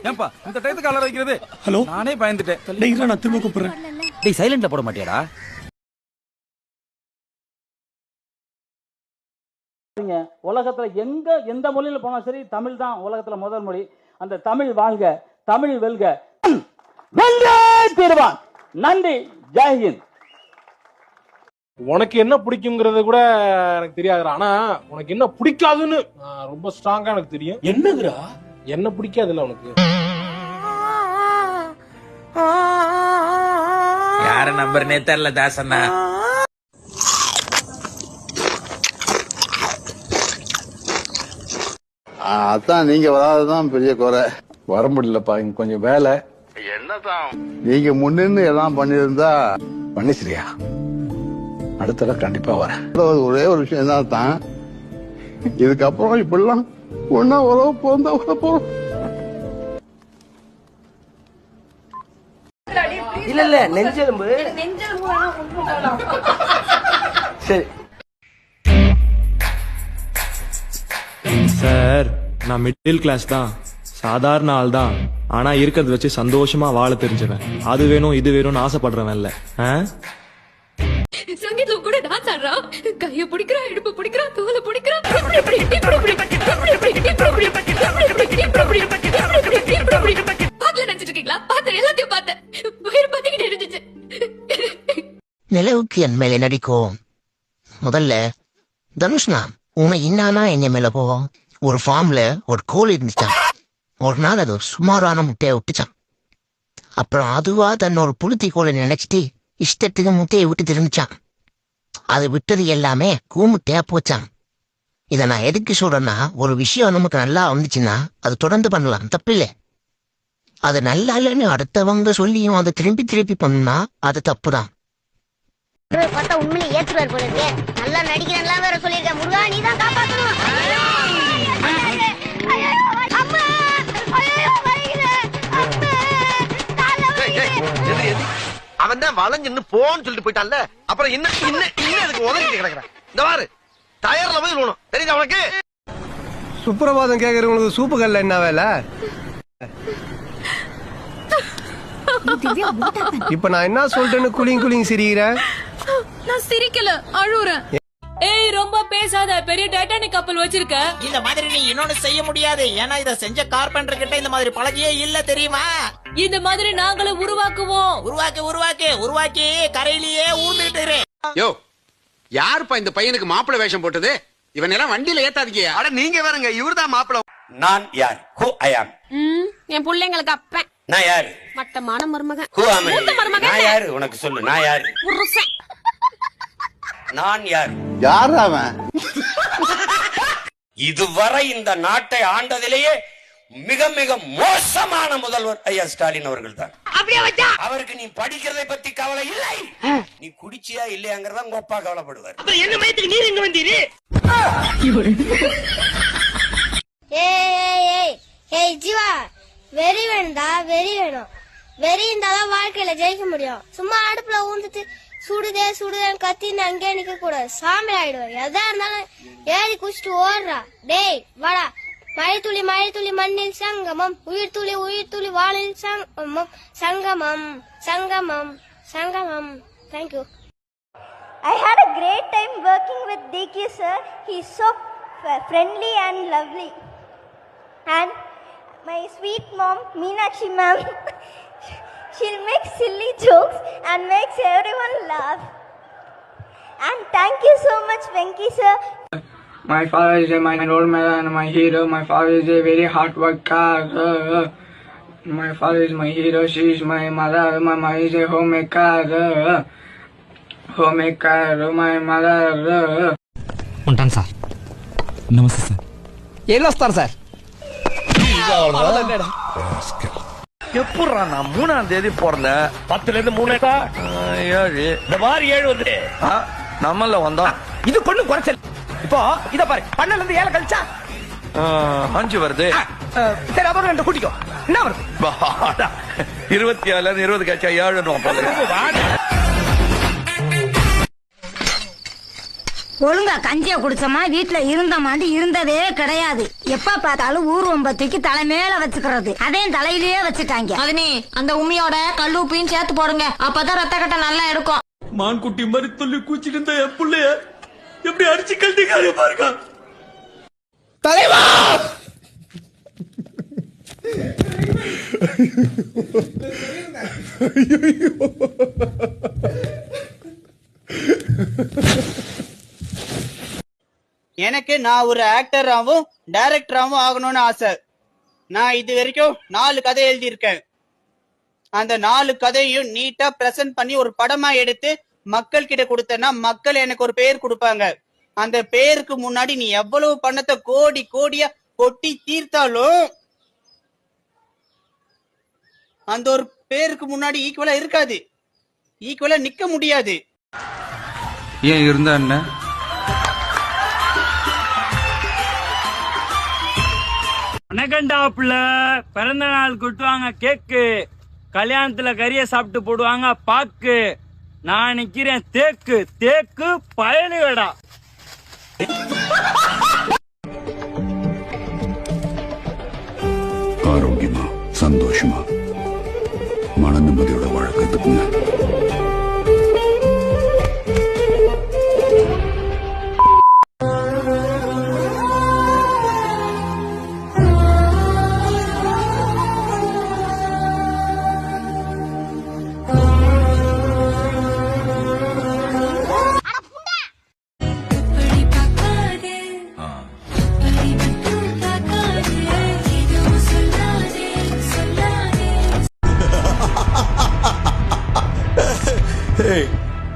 ஏன்பா இந்த டயத்துக்கு அலற வைக்கிறது? ஹலோ, நானே பயந்துட்டேன். டேய் நான் திரும்ப கூப்பிடுறேன். டேய் சைலண்ட்ல போட மாட்டியாடா? உலகத்துல எந்த மொழியில போனா சரி தமிழ் தான் உலகத்துல முதல் மொழி. அந்த தமிழ் வாழ்க, தமிழ் வெல்க, வெல்லே தீர்வான். நன்றி, ஜெய்ஹிந்த். உனக்கு என்ன பிடிக்குங்கிறது கூட எனக்கு தெரியாதுடா. ஆனா உனக்கு என்ன பிடிக்காதுன்னு ரொம்ப ஸ்ட்ராங்கா எனக்கு தெரியும். என்னதுடா? என்ன பிடிக்காதுல்ல உனக்கு? யார நம்பர்னே தெரியல தாசண்ணா. அதான் நீங்க வராததான் பெரிய குறை. வர முடியலப்பா, இங்க கொஞ்சம் வேலை. என்னதான் நீங்க முன்னின்னு எல்லாம் பண்ணிருந்தா பண்ணிச்சிரியா? அடுத்த தடவை கண்டிப்பா வரேன். ஒரே ஒரு விஷயம் தான், இதுக்கப்புறம் இப்படிலாம் ஒன்னா உறவு போந்தா உறவு போறோம். இல்ல நெஞ்செலும்பு சரி சார். நான் மிடில் கிளாஸ் தான், சாதாரண ஆள் தான். ஆனா இருக்கிறத வச்சு சந்தோஷமா வாழ தெரிஞ்சவன். அது வேணும் இது வேணும்னு ஆசைப்படுறவன் இல்ல. சங்கீதம் கூட டான்ஸ் ஆடுறா. கைய பிடிக்கிறா, இடுப்பு பிடிக்கிறா, தோலை பிடிக்கிறா. பாத்துல நினைச்சிட்டு இருக்கீங்களா? பார்த்த எல்லாத்தையும் பார்த்தேன். வயிறு பத்திக்கிட்டு இருந்துச்சு. நிலவுக்கு என் மேல நடிக்கும். முதல்ல தனுஷ்னா உன்னை இன்னானா எங்க மேல போவோம். ஒரு ஃபார்ம்ல ஒரு கோழி இருந்துச்சான். ஒரு நாள் அது சுமாரான முட்டையை விட்டுச்சான். அப்புறம் அதுவா தன்னோட புளுத்தி கோழி நினைச்சிட்டு இஷ்டத்துக்கு முட்டையை விட்டு திரும்பிச்சான். அது விட்டது எல்லாமே கூமுட்டையா போச்சான். இதை நான் எதுக்கு சொல்றேன்னா, ஒரு விஷயம் நமக்கு நல்லா வந்துச்சுன்னா அது தொடர்ந்து பண்ணலாம், தப்பில்லை. அது நல்லா இல்லைன்னு அடுத்தவங்க சொல்லியும் அதை திருப்பி திருப்பி பண்ணா அது தப்புதான். பார்த்தா உண்மையிலே ஏற்றுவார் போல இருக்கே. நல்லா நடிக்கிறேன் வேற சொல்லியிருக்கேன். முருகா நீ தான் காப்பாற்றணும். அவன் தான் வளைஞ்சு போன்னு சொல்லிட்டு போயிட்டான்ல. அப்புறம் இன்னும் அதுக்கு உதவி கிடக்குறேன். இந்த மாதிரி டயர்ல போய் விழுணும். தெரியுது அவனுக்கு? சுப்பிரபாதம் கேக்குறவங்களுக்கு சூப்பு கல்ல என்ன வேலை? இப்ப நான் என்ன சொல்லிட்டேன்னு குளிங் சிரிக்கிறேன். நான் சிரிக்கல, அழுறேன். ஏய் ரொம்ப பேசாத. பெரிய டைட்டானிக் கப்பல் வச்சிருக்க. இந்த மாதிரி நீ இன்னொன்னு செய்ய முடியாது. ஏன்னா இத செஞ்ச கார்பெண்டர் கிட்ட இந்த மாதிரி பழகியே இல்ல, தெரியுமா? இந்த மாதிரி நாங்களும் உருவாக்குவோம். உருவாக்கி கரையிலேயே ஊர்ந்துட்டு. யோ, யாருப்பா இந்த பையனுக்கு மாப்பிள்ளை வேஷம் போட்டது? இவன் எல்லாம் வண்டியில ஏத்தாதீங்க. அட நீங்க வேறங்க, இவர்தான் மாப்பிள்ளை. நான் யார்? Who I am? என் பிள்ளைங்களுக்கு அப்பன். நான் யாரு? மட்டமான மருமகன். Who am I? நான் யாரு? உனக்கு சொல்லு, நான் யாரு? புருஷன். நான் யார்? யார் அவன்? இதுவரை இந்த நாட்டை ஆண்டதிலேயே மிக மிக மோசமான முதல்வர் ஐயா ஸ்டாலின் அவர்கள் தான். அவருக்கு நீ படிக்கிறதை பத்தி கவலை இல்லை, நீ குடிச்சியா இல்லையாங்கிறத உங்க அப்பா கவலைப்படுவார். என்ன மயத்துக்கு நீர் எங்க வந்தீரு? ஏய் ஜீவா, வெறி வேணும்டா, வெறி வேணும். வெறி இருந்தாதான் வாழ்க்கையில ஜெயிக்க முடியும். சும்மா அடுப்புல ஊந்துட்டு சுடுதேன்னு கத்தின்னு அங்கே நிக்க கூடாது. சாமி ஆயிடுவார். எதா இருந்தாலும் ஏறி குச்சிட்டு ஓடுறா. டேய் வாடா. மழை துளி மண்ணில் சங்கமம், உயிர் துளி வானில் சங்கமம். Thank you. I had a great time working with DK sir. He's so friendly and lovely. And my sweet mom, Meenakshi ma'am, she'll make silly jokes and makes everyone laugh. And thank you so much, Venki sir. My father is my role model and my hero. My father is a very hard worker. My father is my hero. She is my mother. My mother is a homemaker. My mother. ఉంటాను sir. నమస్తే sir. వెళ్ళొస్తాను sir. எப்படா நான் 3ஆம் தேதி பிறந்தேன். 10ல இருந்து 3 7 இந்த மாதிரி 7 வந்து நம்மள வந்தோம். இது கொண்டு குறைச்சல். இப்போ இத பாரு, 12ல இருந்து 7 கழிச்சா 5 வருது. சரி அதோட 2 கூட்டிக்கோ. என்ன வருது? 27 20 கழிச்சா 7. ஒழுங்கா கஞ்சிய குடிச்சோமா வீட்டுல இருந்தமாண்டி இருந்ததே கிடையாது. எப்ப பார்த்தாலும் ஊர் ஒம்பத்துக்கு தலை மேல வச்சுக்கிறது, அதையும் தலையிலேயே வச்சுட்டாங்க. மதனி, அந்த உண்மையோட கல்லூப்பியும் சேர்த்து போடுங்க, அப்பதான் ரத்த கட்ட நல்லா எடுக்கும். மான்குட்டி மாதிரி சொல்லி கூச்சிட்டு இருந்த என் புள்ளைய எப்படி அடிச்சு கழட்டிக்காரு பாருங்க. தலைவா எனக்கு நான் ஒரு ஆக்டராகவும் டைரக்டராகவும் ஆகணும்னு ஆசை. நான் இது வரைக்கும் 4 கதை எழுதியிருக்கேன். அந்த 4 கதையும் நீட்டா பிரசன்ட் பண்ணி ஒரு படமா எடுத்து மக்கள் கிட்ட கொடுத்தேன்னா மக்கள் எனக்கு ஒரு பேர் கொடுப்பாங்க. அந்த பேருக்கு முன்னாடி நீ எவ்வளவு பணத்தை கோடி கோடியா கொட்டி தீர்த்தாலும் அந்த ஒரு பேருக்கு முன்னாடி ஈக்குவலா இருக்காது, ஈக்குவலா நிக்க முடியாது. ஏன் இருந்தா என்ன? வணக்கண்டாப்புல பிறந்த நாள் கொட்டுவாங்க கேக்கு, கல்யாணத்துல கறிய சாப்பிட்டு போடுவாங்க பாக்கு. நான் நிக்கிறேன் தேக்கு தேக்கு பயலுகடா. ஆரோக்கியமா சந்தோஷமா மன நிம்மதியோட வாழ கத்துக்குங்க.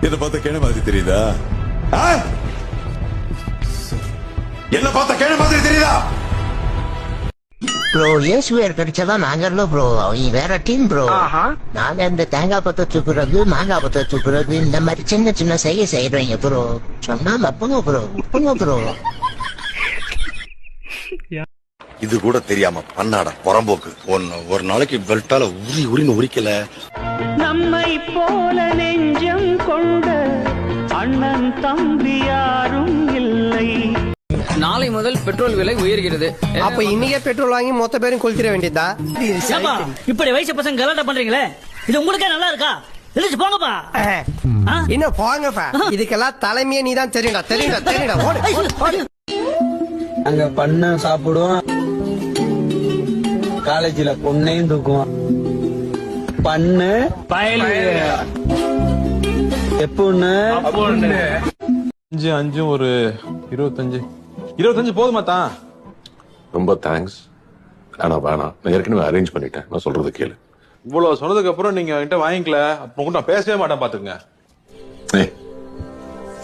என்ன பார்த்த கேன மாதிரி தெரியுதா? என்ன பார்த்த கேன மாதிரி தெரியுதா? ப்ரோ ஏசுவேர் கிடைச்சதான் நாங்க இல்ல ப்ரோ, அவங்க வேற டீம் ப்ரோ. நாங்க இந்த தேங்காய் பத்த தூக்குறது, மாங்காய் பத்த தூக்குறது, இந்த மாதிரி சின்ன சின்ன செய்யறீங்க ப்ரோ. சொன்னா நப்புங்க ப்ரோ, நப்புங்க ப்ரோ. இது கூட தெரியாம பண்ணாடா புறம்போக்கு. ஒரு நாளைக்கு பெல்ட்டால உரின்னு உரிக்கல. நம்மை போல நெஞ்சம் கொண்ட அண்ணன் தம்பி யாரும் இல்லை. நாளை முதல் பெட்ரோல் விலை உயர்கிறது. அப்ப இன்னைக்கே பெட்ரோல் வாங்கி மொத்த பேரும் கொளுத்திட வேண்டியதா? இப்படி வயசு பசங்க கலாட்டா பண்றீங்களே, இது உங்களுக்கே நல்லா இருக்கா? எழுந்து போங்கப்பா. இன்னும் போங்கப்பா, இதுக்கெல்லாம் தலைமையே நீதான். தெரியுடா தெரியுடா தெரியுடா. அங்க பண்ண சாப்பிடுவோம், காலேஜ்ல பொண்ணையும் தூக்குவோம். பண்ணு பயலு எப்பொண்ணு 5 5 ஒரு 25 போதுமா தான்? ரொம்ப தேங்க்ஸ். ஆனா வேணாம், நான் ஏற்கனவே அரேஞ்ச் பண்ணிட்டேன். நான் சொல்றது கேளு. இவ்வளவு சொன்னதுக்கு அப்புறம் நீங்க என்கிட்ட வாங்கிக்கல, அப்புறம் நான் பேசவே மாட்டேன் பாத்துங்க.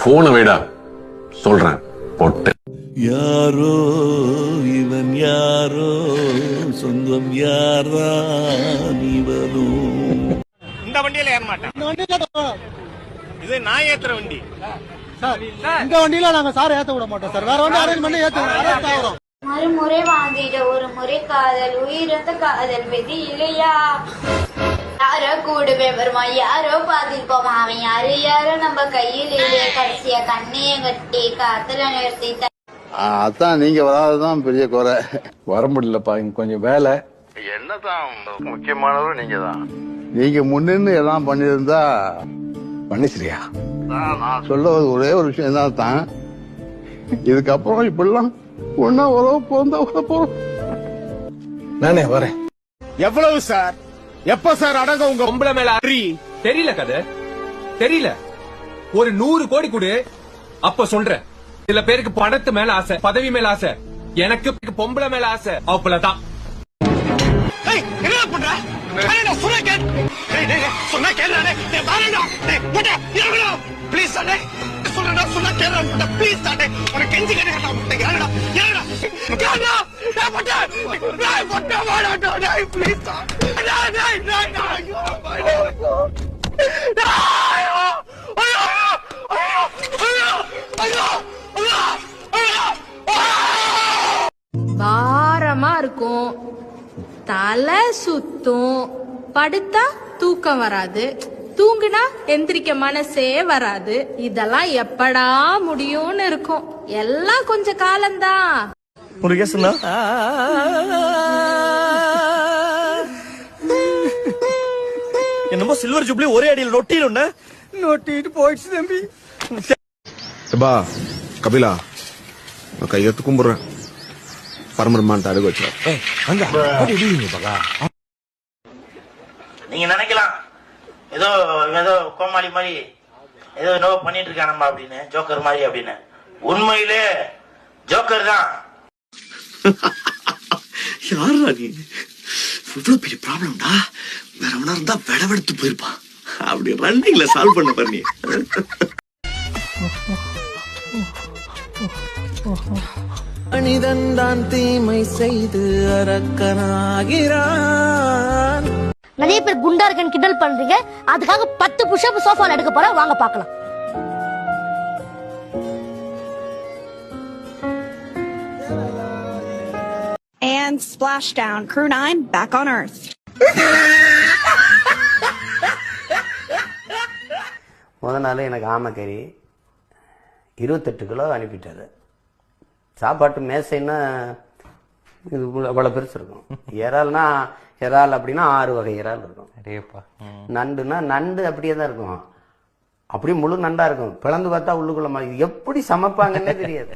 போன வைடா சொல்றேன் போட்டு. யாரோ இவன் யாரோ, சொந்தம் யாரா நீ வரும். இந்த வண்டியில ஏற மாட்டேன், இது நான் ஏத்துற வண்டி. இந்த வண்டியில நாங்க சார் ஏத்த விட மாட்டோம் சார், வேற வண்டி அரேஞ்ச் பண்ணி ஏத்துவோம். மறுமுறை வாங்கிட ஒரு முறை காதல், உயிரிழந்த காதல் விதி இல்லையா? யாரோ கூடவே வருமா, யாரோ பார்த்திருப்போமா, அவன் யாரு யாரோ நம்ம கையில் இல்லையே. கடைசியா கண்ணைய கட்டி காத்துல நிறுத்தி. அதான் நீங்க வராதுதான் பெரிய குறை. வர முடியலப்பா, இங்க கொஞ்சம் வேலை. என்னதான் முக்கியமானவரும் நீங்க தான். நீங்க முன்னின்னு எல்லாம் பண்ணிருந்தா பண்ணிச்சிரியா? நான் சொல்ல ஒரே ஒரு விஷயம் தான், இதுக்கப்புறம் இப்படிலாம் ஒன்னா உறவு போந்தா உறவு போறோம். நானே வரேன். எவ்வளவு சார், எப்ப சார் அடங்க உங்க பொம்பளை மேல அறி? தெரியல கதை, தெரியல. ஒரு 100 கோடி கொடு, அப்ப சொல்றேன். சில பேருக்கு பணத்து மேல ஆசை, பதவி மேல ஆசை, எனக்கு பொம்பளை மேல ஆசை. அவ்வளவுதான். என்ன பண்ற? சொன்னா கேள்றானே, பிளீஸ் தானே சொல்றா, சொன்னா கேள்றா பிளீஸ் தானே. உனக்கு கெஞ்சி கேட்டா பாரமா இருக்கும், தலை சுத்தும், படுத்தா தூக்கம் வராது, தூங்குனா எந்திரிக்க மனசே வராது. இதெல்லாம் எப்படா முடியும்னு இருக்கும். எல்லாம் கொஞ்ச காலம்தான். ஒரு கேஸ்னா என்னமோ சில்வர் ஜூப்ளி ஒரே அடியில் நொட்டிட்டு போயிடுச்சு தம்பி. எப்பா கபிலா நான் கையெழுத்து கும்பிடுறேன். பரமரமான்ட்டு அருகு வச்சு நீங்க நினைக்கலாம் ஏதோ ஏதோ கோமாளி மாதிரி ஏதோ நோ பண்ணிட்டு இருக்கானம்மா அப்படின்னு, ஜோக்கர் மாதிரி அப்படின்னு. உண்மையிலே ஜோக்கர் தான். யாரா நீ? இவ்வளவு பெரிய ப்ராப்ளம்டா. வேற எவனா இருந்தா விடவெடுத்து போயிருப்பான். அப்படி ரன்னிங்ல சால்வ் பண்ண பண்ணி. மனிதன் தான் தீமை செய்து அரக்கனாகிறான். நிறைய பேர் குண்டா இருக்கேன்னு கிண்டல் பண்றீங்க. அதுக்காக 10 புஷ்அப் சோஃபால எடுக்க போறேன். வாங்க பார்க்கலாம். And splashdown. Crew 9 back on Earth. முதல் நாள் எனக்கு ஆமைக்கறி 28 கிலோ அனுப்பிட்டாரு. சாப்பாட்டு மேசைன்னா இது அவ்வளோ பெருசு இருக்கும். இறால்னா இறால் அப்படின்னா 6 வகை இறால் இருக்கும். நண்டுனா நண்டு அப்படியே தான் இருக்கும். அப்படியே முழு நண்டா இருக்கும். பிளந்து பார்த்தா உள்ளுக்குள்ள எப்படி சமைப்பாங்கன்னே தெரியாது.